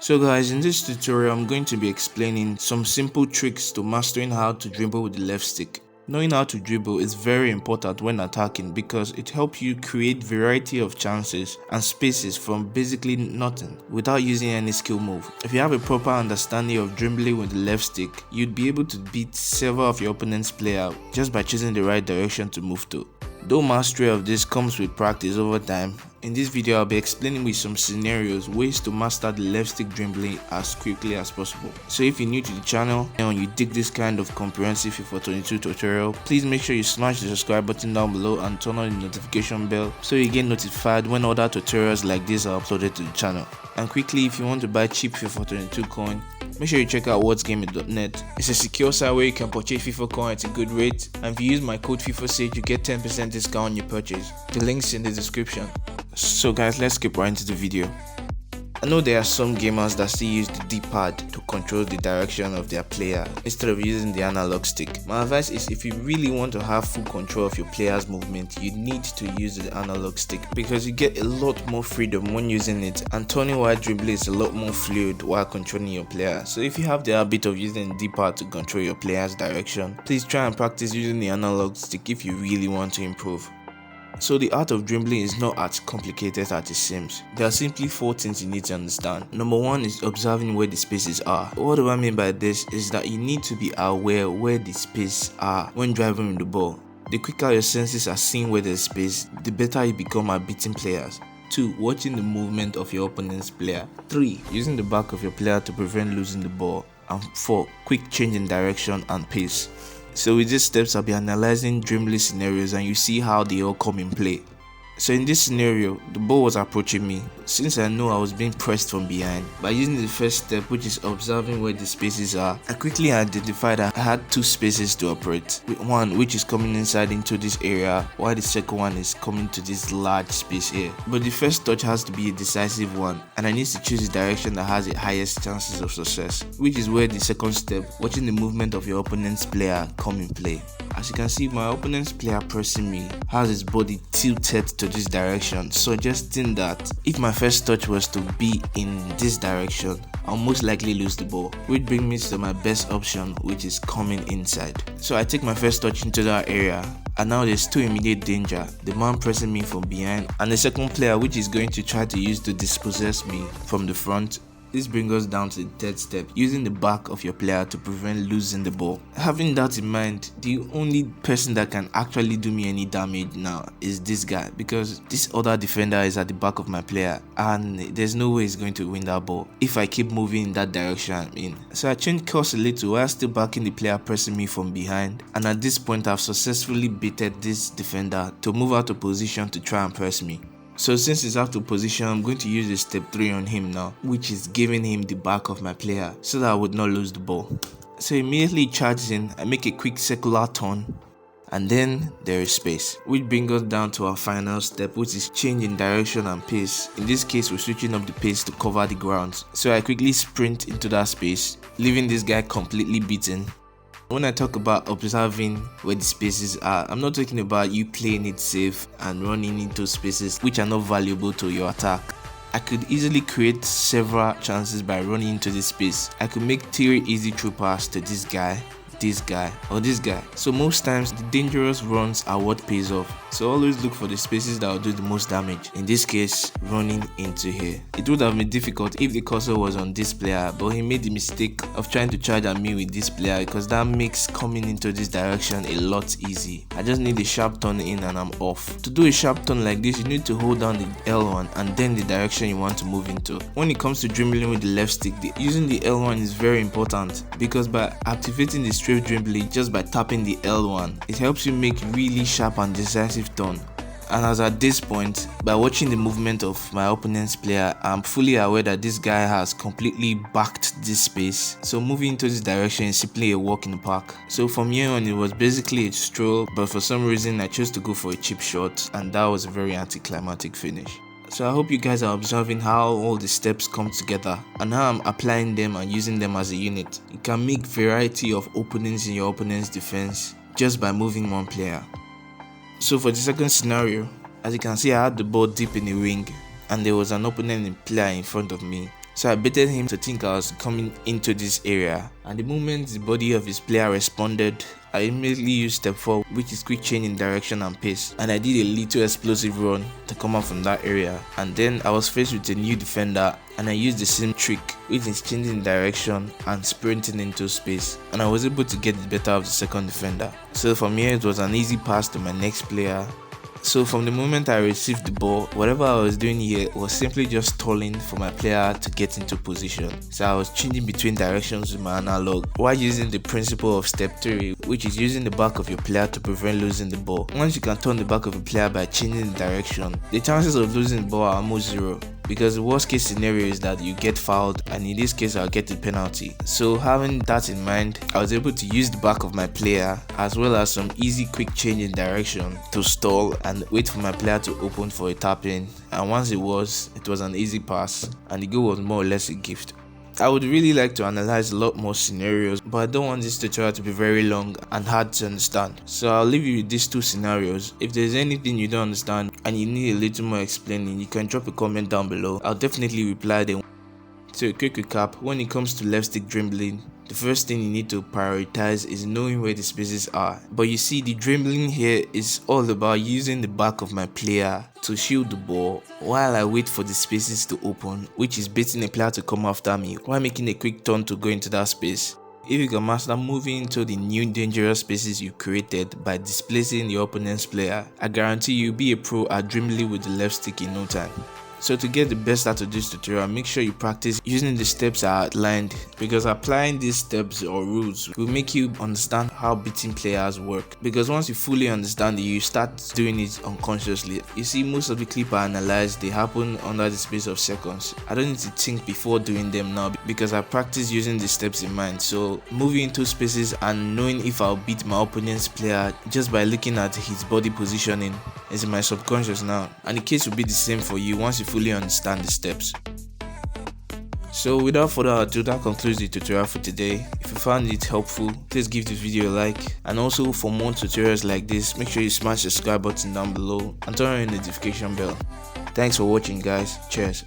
So guys, in this tutorial I'm going to be explaining some simple tricks to mastering how to dribble with the left stick. Knowing how to dribble is very important when attacking because it helps you create variety of chances and spaces from basically nothing without using any skill move. If you have a proper understanding of dribbling with the left stick, you'd be able to beat several of your opponent's players just by choosing the right direction to move to. Though mastery of this comes with practice over time, in this video I'll be explaining with some scenarios ways to master the left stick dribbling as quickly as possible. So if you're new to the channel and you dig this kind of comprehensive FIFA 22 tutorial, please make sure you smash the subscribe button down below and turn on the notification bell so you get notified when other tutorials like this are uploaded to the channel. And quickly, if you want to buy cheap FIFA 22 coin, make sure you check out whatsgaming.net. It's a secure site where you can purchase FIFA coin at a good rate, and if you use my code FIFASAGE you get 10% discount on your purchase. The link's in the description. So guys, let's skip right into the video. I know there are some gamers that still use the D-pad to control the direction of their player instead of using the analog stick. My advice is, if you really want to have full control of your player's movement, you need to use the analog stick because you get a lot more freedom when using it, and turning while dribbling is a lot more fluid while controlling your player. So if you have the habit of using the D-pad to control your player's direction, please try and practice using the analog stick if you really want to improve. So the art of dribbling is not as complicated as it seems. There are simply 4 things you need to understand. Number 1 is observing where the spaces are. What do I mean by this is that you need to be aware where the spaces are when driving with the ball. The quicker your senses are seeing where there's space, the better you become at beating players. 2. Watching the movement of your opponent's player. 3. Using the back of your player to prevent losing the ball. And 4. Quick change in direction and pace. So with these steps I'll be analyzing dribbling scenarios and you see how they all come in play. So in this scenario, the ball was approaching me. Since I know I was being pressed from behind, by using the first step, which is observing where the spaces are, I quickly identified that I had 2 spaces to operate. One which is coming inside into this area, while the second one is coming to this large space here. But the first touch has to be a decisive one, and I need to choose the direction that has the highest chances of success, which is where the second step, watching the movement of your opponent's player, come in play. As you can see, my opponent's player pressing me has his body tilted to this direction, suggesting that if my first touch was to be in this direction, I'll most likely lose the ball, which brings me to my best option, which is coming inside. So I take my first touch into that area, and now there's 2 immediate danger: the man pressing me from behind and the second player which is going to try to use to dispossess me from the front. This brings us down to the third step, using the back of your player to prevent losing the ball. Having that in mind, the only person that can actually do me any damage now is this guy, because this other defender is at the back of my player and there's no way he's going to win that ball if I keep moving in that direction I'm in. So I change course a little while still backing the player pressing me from behind, and at this point I've successfully baited this defender to move out of position to try and press me. So since he's out of position, I'm going to use the step 3 on him now, which is giving him the back of my player so that I would not lose the ball. So immediately charges in, I make a quick circular turn, and then there is space, which brings us down to our final step, which is change in direction and pace. In this case, we're switching up the pace to cover the ground. So I quickly sprint into that space, leaving this guy completely beaten. When I talk about observing where the spaces are, I'm not talking about you playing it safe and running into spaces which are not valuable to your attack. I could easily create several chances by running into this space. I could make 3 easy through passes to this guy, or this guy. So most times the dangerous runs are what pays off. So always look for the spaces that will do the most damage. In this case, running into here. It would have been difficult if the cursor was on this player, but he made the mistake of trying to charge at me with this player because that makes coming into this direction a lot easy. I just need a sharp turn in and I'm off. To do a sharp turn like this, you need to hold down the L1 and then the direction you want to move into. When it comes to dribbling with the left stick, using the L1 is very important because by activating the strafe dribbling just by tapping the L1, it helps you make really sharp and decisive turn. And as at this point, by watching the movement of my opponent's player, I'm fully aware that this guy has completely backed this space. So moving into this direction is simply a walk in the park. So from here on, it was basically a stroll, but for some reason I chose to go for a cheap shot, and that was a very anticlimactic finish. So I hope you guys are observing how all the steps come together and how I'm applying them and using them as a unit. You can make variety of openings in your opponent's defense just by moving one player. So for the second scenario, as you can see, I had the ball deep in the wing and there was an opponent player in front of me. So I baited him to think I was coming into this area, and the moment the body of his player responded, I immediately used step 4, which is quick change in direction and pace, and I did a little explosive run to come out from that area. And then I was faced with a new defender, and I used the same trick, which is changing direction and sprinting into space, and I was able to get the better of the second defender. So from here it was an easy pass to my next player. So from the moment I received the ball, whatever I was doing here was simply just stalling for my player to get into position. So I was changing between directions with my analog while using the principle of step 3, which is using the back of your player to prevent losing the ball. Once you can turn the back of a player by changing the direction, the chances of losing the ball are almost zero, because the worst case scenario is that you get fouled, and in this case I'll get the penalty. So having that in mind, I was able to use the back of my player as well as some easy quick change in direction to stall and wait for my player to open for a tap in, and once it was an easy pass, and the goal was more or less a gift. I would really like to analyze a lot more scenarios, but I don't want this tutorial to be very long and hard to understand. So I'll leave you with these 2 scenarios. If there's anything you don't understand and you need a little more explaining, you can drop a comment down below. I'll definitely reply then. So a quick recap, when it comes to left stick dribbling, the first thing you need to prioritize is knowing where the spaces are. But you see, the dribbling here is all about using the back of my player to shield the ball while I wait for the spaces to open, which is baiting a player to come after me while making a quick turn to go into that space. If you can master moving into the new dangerous spaces you created by displacing your opponent's player, I guarantee you'll be a pro at dribbling with the left stick in no time. So to get the best out of this tutorial, make sure you practice using the steps I outlined, because applying these steps or rules will make you understand how beating players work. Because once you fully understand it, you start doing it unconsciously. You see, most of the clips I analyzed, they happen under the space of seconds. I don't need to think before doing them now because I practice using the steps in mind. So moving into spaces and knowing if I'll beat my opponent's player just by looking at his body positioning is in my subconscious now, and the case will be the same for you once you fully understand the steps. So without further ado, that concludes the tutorial for today. If you found it helpful, please give this video a like, and also for more tutorials like this, make sure you smash the subscribe button down below and turn on the notification bell. Thanks for watching guys, cheers.